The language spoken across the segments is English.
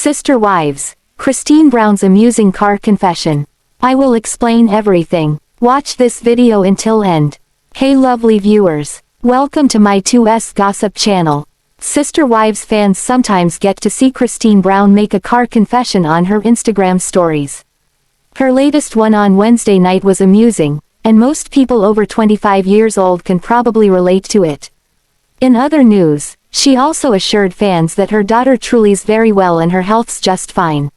Sister Wives, Christine Brown's amusing car confession. I will explain everything. Watch this video until end. Hey lovely viewers. Welcome to my 2S Gossip channel. Sister Wives fans sometimes get to see Christine Brown make a car confession on her Instagram stories. Her latest one on Wednesday night was amusing, and most people over 25 years old can probably relate to it. In other news, she also assured fans that her daughter Truly's very well and her health's just fine.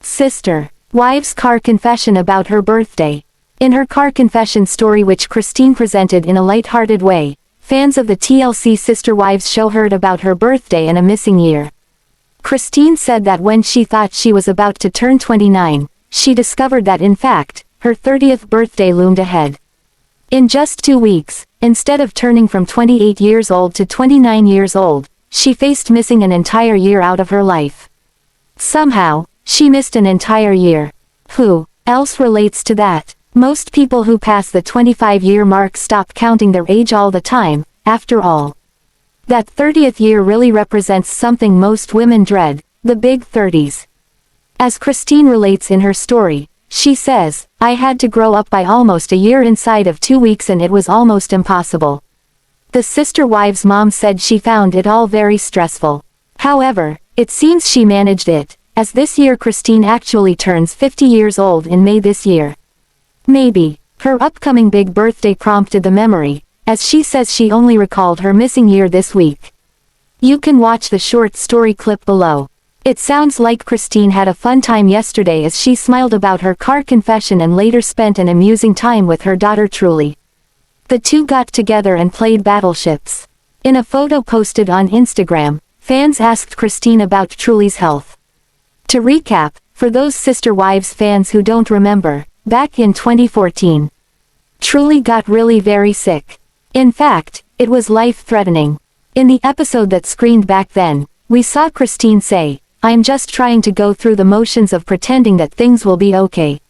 Sister Wives car confession about her birthday. In her car confession story, which Christine presented in a light-hearted way, fans of the TLC Sister Wives show heard about her birthday and a missing year. Christine said that when she thought she was about to turn 29, she discovered that in fact, her 30th birthday loomed ahead. In just 2 weeks, instead of turning from 28 years old to 29 years old, she faced missing an entire year out of her life. Somehow, she missed an entire year. Who else relates to that? Most people who pass the 25-year mark stop counting their age all the time, after all. That 30th year really represents something most women dread, the big 30s. As Christine relates in her story, she says, "I had to grow up by almost a year inside of 2 weeks and it was almost impossible." The Sister Wives mom said she found it all very stressful. However, it seems she managed it, as this year Christine actually turns 50 years old in May this year. Maybe her upcoming big birthday prompted the memory, as she says she only recalled her missing year this week. You can watch the short story clip below. It sounds like Christine had a fun time yesterday as she smiled about her car confession and later spent an amusing time with her daughter Truly. The two got together and played battleships. In a photo posted on Instagram, fans asked Christine about Truly's health. To recap, for those Sister Wives fans who don't remember, back in 2014, Truly got really very sick. In fact, it was life-threatening. In the episode that screened back then, we saw Christine say, "I'm just trying to go through the motions of pretending that things will be okay."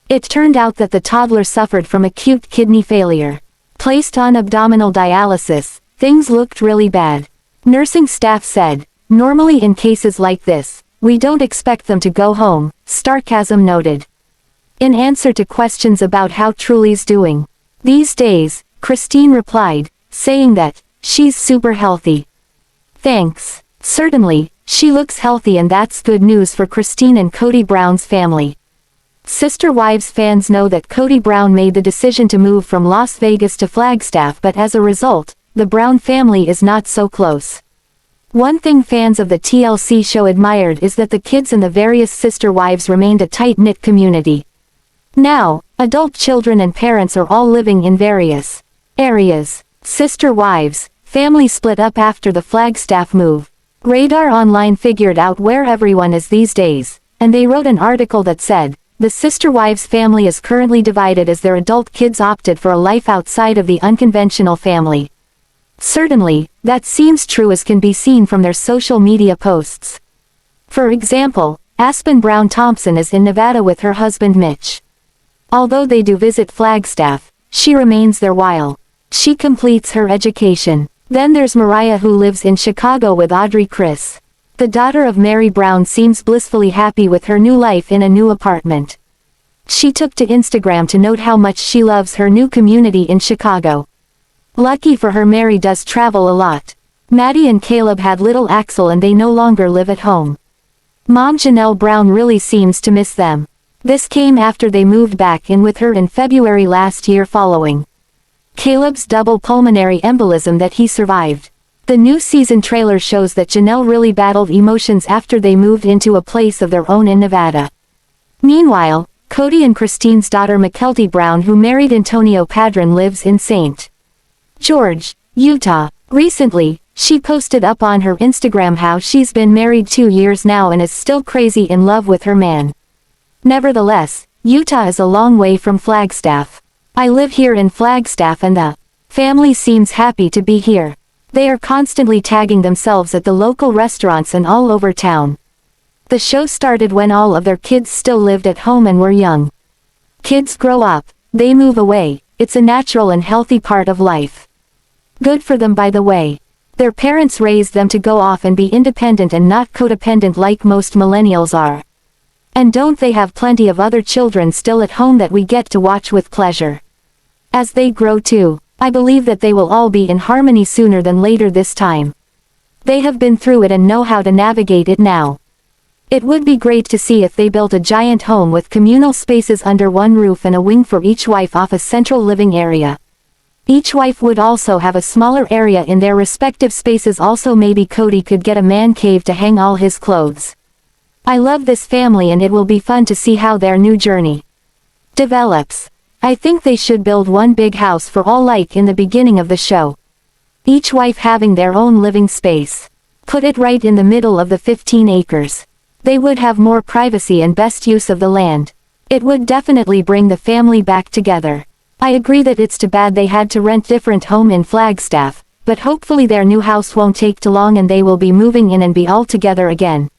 It turned out that the toddler suffered from acute kidney failure. Placed on abdominal dialysis, things looked really bad. Nursing staff said, "Normally in cases like this, we don't expect them to go home," sarcasm noted. In answer to questions about how Truly's doing these days, Christine replied, saying that, "She's super healthy. Thanks. Certainly, she looks healthy and that's good news for Christine and Kody Brown's family." Sister Wives fans know that Kody Brown made the decision to move from Las Vegas to Flagstaff, but as a result, the Brown family is not so close. One thing fans of the TLC show admired is that the kids and the various Sister Wives remained a tight-knit community. Now, adult children and parents are all living in various areas. Sister Wives family split up after the Flagstaff move. Radar Online figured out where everyone is these days, and they wrote an article that said, "The Sister Wives family is currently divided as their adult kids opted for a life outside of the unconventional family." Certainly, that seems true, as can be seen from their social media posts. For example, Aspen Brown Thompson is in Nevada with her husband Mitch. Although they do visit Flagstaff, she remains there while she completes her education. Then there's Mariah, who lives in Chicago with Audrey Chris. The daughter of Meri Brown seems blissfully happy with her new life in a new apartment. She took to Instagram to note how much she loves her new community in Chicago. Lucky for her, Meri does travel a lot. Maddie and Caleb had little Axel and they no longer live at home. Mom Janelle Brown really seems to miss them. This came after they moved back in with her in February last year following Caleb's double pulmonary embolism that he survived. The new season trailer shows that Janelle really battled emotions after they moved into a place of their own in Nevada. Meanwhile, Kody and Christine's daughter Mykelti Brown, who married Antonio Paedon, lives in St. George, Utah. Recently, she posted up on her Instagram how she's been married 2 years now and is still crazy in love with her man. Nevertheless, Utah is a long way from Flagstaff. "I live here in Flagstaff and the family seems happy to be here. They are constantly tagging themselves at the local restaurants and all over town." The show started when all of their kids still lived at home and were young. Kids grow up, they move away, it's a natural and healthy part of life. Good for them, by the way. Their parents raised them to go off and be independent and not codependent like most millennials are. And don't they have plenty of other children still at home that we get to watch with pleasure? As they grow too, I believe that they will all be in harmony sooner than later this time. They have been through it and know how to navigate it now. It would be great to see if they built a giant home with communal spaces under one roof and a wing for each wife off a central living area. Each wife would also have a smaller area in their respective spaces. Also maybe Kody could get a man cave to hang all his clothes. I love this family and it will be fun to see how their new journey develops. I think they should build one big house for all like in the beginning of the show. Each wife having their own living space. Put it right in the middle of the 15 acres. They would have more privacy and best use of the land. It would definitely bring the family back together. I agree that it's too bad they had to rent different home in Flagstaff, but hopefully their new house won't take too long and they will be moving in and be all together again.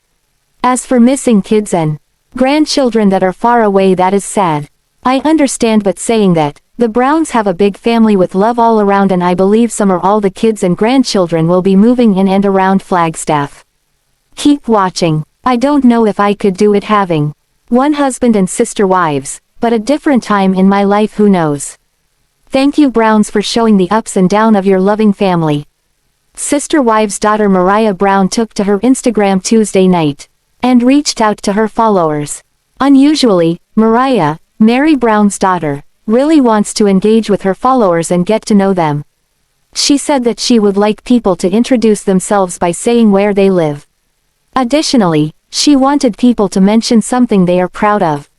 As for missing kids and grandchildren that are far away, that is sad. I understand, but saying that, the Browns have a big family with love all around and I believe some or all the kids and grandchildren will be moving in and around Flagstaff. Keep watching. I don't know if I could do it having one husband and sister wives, but a different time in my life, who knows. Thank you Browns for showing the ups and downs of your loving family. Sister wives' daughter Mariah Brown took to her Instagram Tuesday night and reached out to her followers. Unusually, Mariah, Meri Brown's daughter, really wants to engage with her followers and get to know them. She said that she would like people to introduce themselves by saying where they live. Additionally, she wanted people to mention something they are proud of.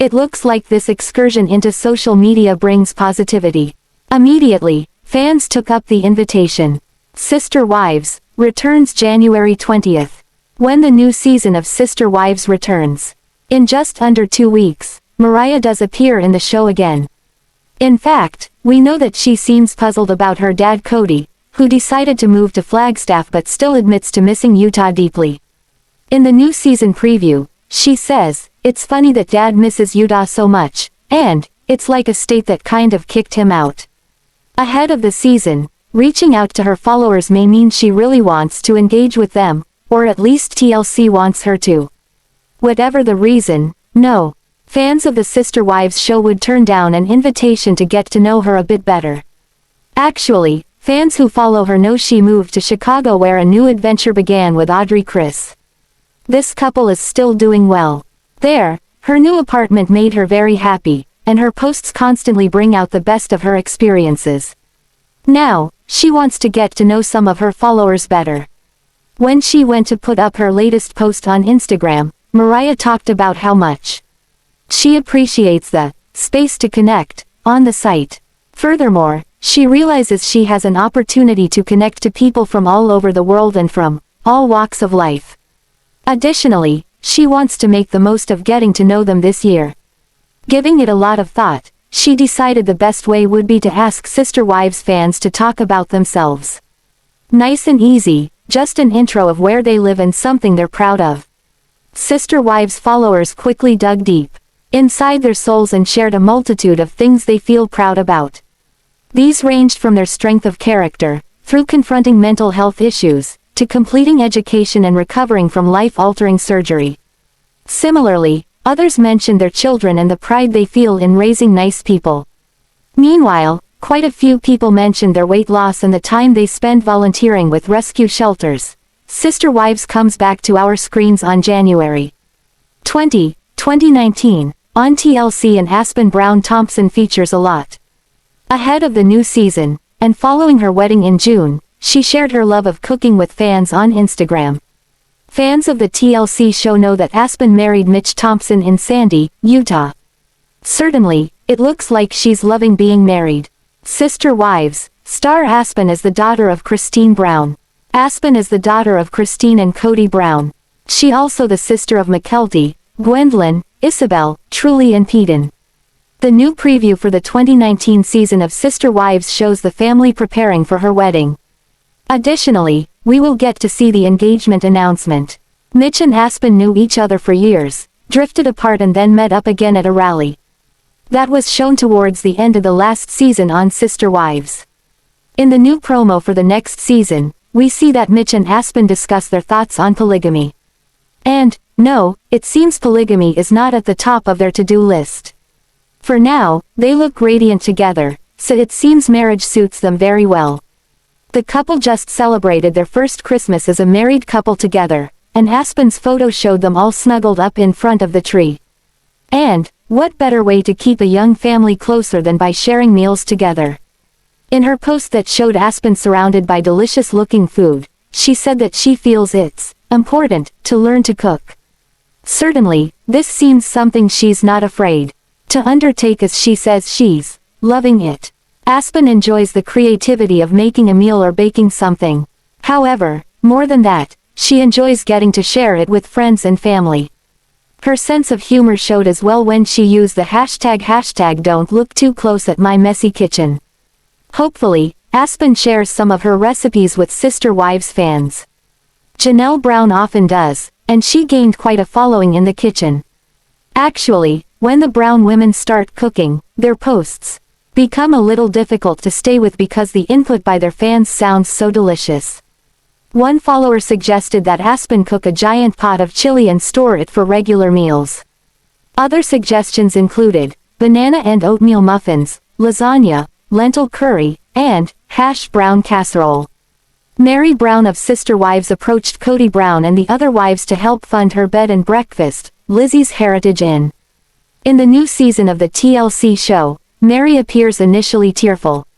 It looks like this excursion into social media brings positivity. Immediately, fans took up the invitation. Sister Wives returns January 20th. When the new season of Sister Wives returns. In just under 2 weeks, Mariah does appear in the show again. In fact, we know that she seems puzzled about her dad Kody, who decided to move to Flagstaff but still admits to missing Utah deeply. In the new season preview, she says, "It's funny that Dad misses Utah so much, and it's like a state that kind of kicked him out." Ahead of the season, reaching out to her followers may mean she really wants to engage with them, or at least TLC wants her to. Whatever the reason, no fans of the Sister Wives show would turn down an invitation to get to know her a bit better. Actually, fans who follow her know she moved to Chicago where a new adventure began with Audrey Chris. This couple is still doing well. There, her new apartment made her very happy, and her posts constantly bring out the best of her experiences. Now, she wants to get to know some of her followers better. When she went to put up her latest post on Instagram, Mariah talked about how much she appreciates the space to connect on the site. Furthermore, she realizes she has an opportunity to connect to people from all over the world and from all walks of life. Additionally, she wants to make the most of getting to know them this year. Giving it a lot of thought, she decided the best way would be to ask Sister Wives fans to talk about themselves. Nice and easy, just an intro of where they live and something they're proud of. Sister Wives followers quickly dug deep inside their souls and shared a multitude of things they feel proud about. These ranged from their strength of character, through confronting mental health issues, to completing education and recovering from life-altering surgery. Similarly, others mentioned their children and the pride they feel in raising nice people. Meanwhile, quite a few people mentioned their weight loss and the time they spend volunteering with rescue shelters. Sister Wives comes back to our screens on January 20, 2019, on TLC, and Aspen Thompson features a lot. Ahead of the new season, and following her wedding in June, she shared her love of cooking with fans on Instagram. Fans of the TLC show know that Aspen married Mitch Thompson in Sandy, Utah. Certainly, it looks like she's loving being married. Sister Wives star Aspen as the daughter of Christine Brown. Aspen is the daughter of Christine and Kody Brown. She also the sister of Mykelti, Gwendlyn, Ysabel, Truely and Paedon. The new preview for the 2019 season of Sister Wives shows the family preparing for her wedding. Additionally, we will get to see the engagement announcement. Mitch and Aspen knew each other for years, drifted apart and then met up again at a rally. That was shown towards the end of the last season on Sister Wives. In the new promo for the next season, we see that Mitch and Aspyn discuss their thoughts on polygamy. And, no, it seems polygamy is not at the top of their to-do list. For now, they look radiant together, so it seems marriage suits them very well. The couple just celebrated their first Christmas as a married couple together, and Aspyn's photo showed them all snuggled up in front of the tree. And, what better way to keep a young family closer than by sharing meals together? In her post that showed Aspyn surrounded by delicious-looking food, she said that she feels it's important to learn to cook. Certainly, this seems something she's not afraid to undertake, as she says she's loving it. Aspyn enjoys the creativity of making a meal or baking something. However, more than that, she enjoys getting to share it with friends and family. Her sense of humor showed as well when she used the hashtag don't look too close at my messy kitchen. Hopefully, Aspyn shares some of her recipes with Sister Wives fans. Janelle Brown often does, and she gained quite a following in the kitchen. Actually, when the Brown women start cooking, their posts become a little difficult to stay with because the input by their fans sounds so delicious. One follower suggested that Aspyn cook a giant pot of chili and store it for regular meals. Other suggestions included banana and oatmeal muffins, lasagna, lentil curry, and hash brown casserole. Meri Brown of Sister Wives approached Kody Brown and the other wives to help fund her bed and breakfast, Lizzys Heritage Inn. In the new season of the TLC show, Meri appears initially tearful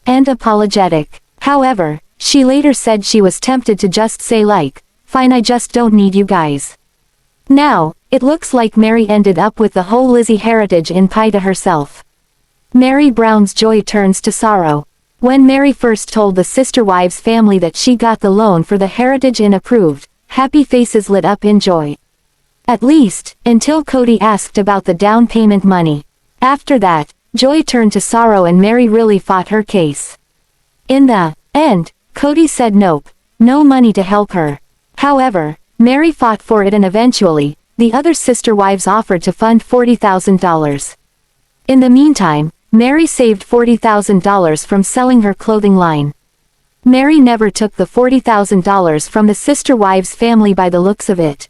and apologetic. However, she later said she was tempted to just say fine, I just don't need you guys. Now, it looks like Meri ended up with the whole Lizzys Heritage Inn pie to herself. Meri Brown's joy turns to sorrow. When Meri first told the Sister Wives family that she got the loan for the Heritage Inn approved, happy faces lit up in joy. At least, until Kody asked about the down payment money. After that, joy turned to sorrow and Meri really fought her case. In the end, Kody said nope, no money to help her. However, Meri fought for it and eventually, the other Sister Wives offered to fund $40,000. In the meantime, Meri saved $40,000 from selling her clothing line. Meri never took the $40,000 from the Sister Wives family by the looks of it.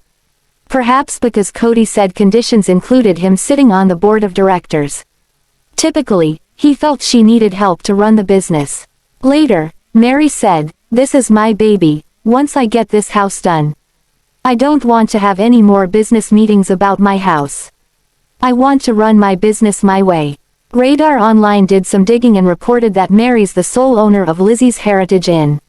Perhaps because Kody said conditions included him sitting on the board of directors. Typically, he felt she needed help to run the business. Later, Meri said, "This is my baby, once I get this house done. I don't want to have any more business meetings about my house. I want to run my business my way." Radar Online did some digging and reported that Meri's the sole owner of Lizzys Heritage Inn.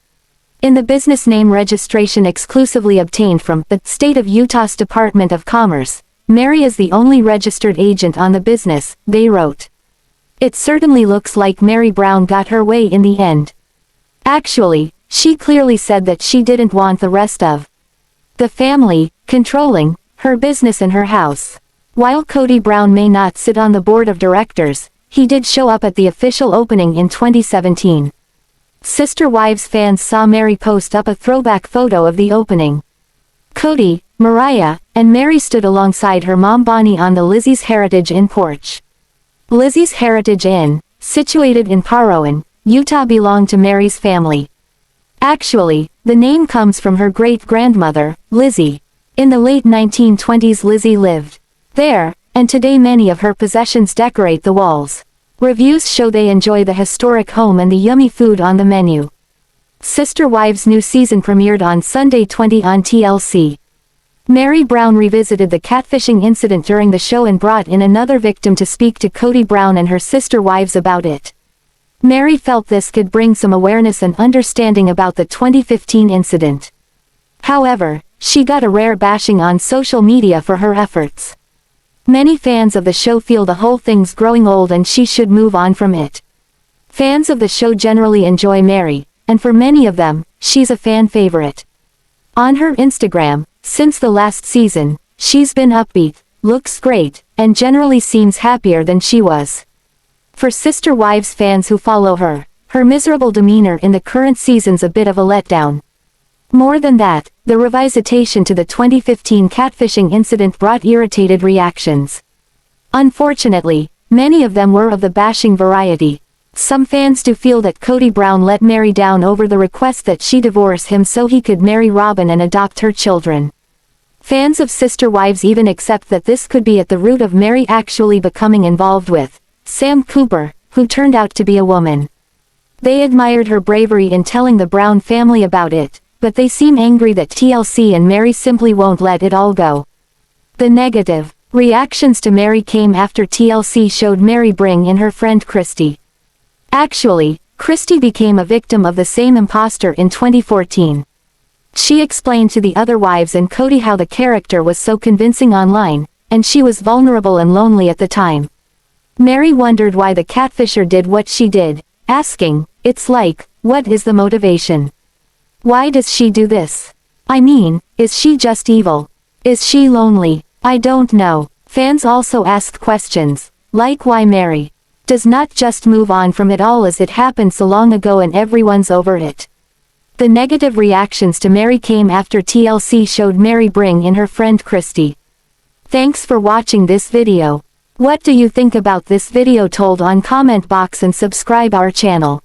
In the business name registration exclusively obtained from the State of Utah's Department of Commerce, Meri is the only registered agent on the business, they wrote. It certainly looks like Meri Brown got her way in the end. Actually, she clearly said that she didn't want the rest of the family controlling her business and her house. While Kody Brown may not sit on the board of directors, he did show up at the official opening in 2017. Sister Wives fans saw Meri post up a throwback photo of the opening. Kody, Mariah, and Meri stood alongside her mom Bonnie on the Lizzys Heritage Inn porch. Lizzys Heritage Inn, situated in Paedon, Utah, belonged to Meri's family. Actually, the name comes from her great-grandmother, Lizzy. In the late 1920s Lizzy lived there, and today many of her possessions decorate the walls. Reviews show they enjoy the historic home and the yummy food on the menu. Sister Wives' new season premiered on Sunday 20 on TLC. Meri Brown revisited the catfishing incident during the show and brought in another victim to speak to Kody Brown and her Sister Wives about it. Meri felt this could bring some awareness and understanding about the 2015 incident. However, she got a rare bashing on social media for her efforts. Many fans of the show feel the whole thing's growing old and she should move on from it. Fans of the show generally enjoy Meri, and for many of them, she's a fan favorite. On her Instagram, since the last season, she's been upbeat, looks great, and generally seems happier than she was. For Sister Wives fans who follow her, her miserable demeanor in the current season's a bit of a letdown. More than that, the revisitation to the 2015 catfishing incident brought irritated reactions. Unfortunately, many of them were of the bashing variety. Some fans do feel that Kody Brown let Meri down over the request that she divorce him so he could marry Robyn and adopt her children. Fans of Sister Wives even accept that this could be at the root of Meri actually becoming involved with Sam Cooper, who turned out to be a woman. They admired her bravery in telling the Brown family about it, but they seem angry that TLC and Meri simply won't let it all go. The negative reactions to Meri came after TLC showed Meri bring in her friend Christy. Actually, Christy became a victim of the same imposter in 2014. She explained to the other wives and Kody how the character was so convincing online, and she was vulnerable and lonely at the time. Meri wondered why the catfisher did what she did, asking, "It's like, what is the motivation? Why does she do this? I mean, is she just evil? Is she lonely? I don't know." Fans also asked questions, like why Meri does not just move on from it all as it happened so long ago and everyone's over it. The negative reactions to Meri came after TLC showed Meri bring in her friend Christy. Thanks for watching this video. What do you think about this video? Told on comment box and subscribe our channel.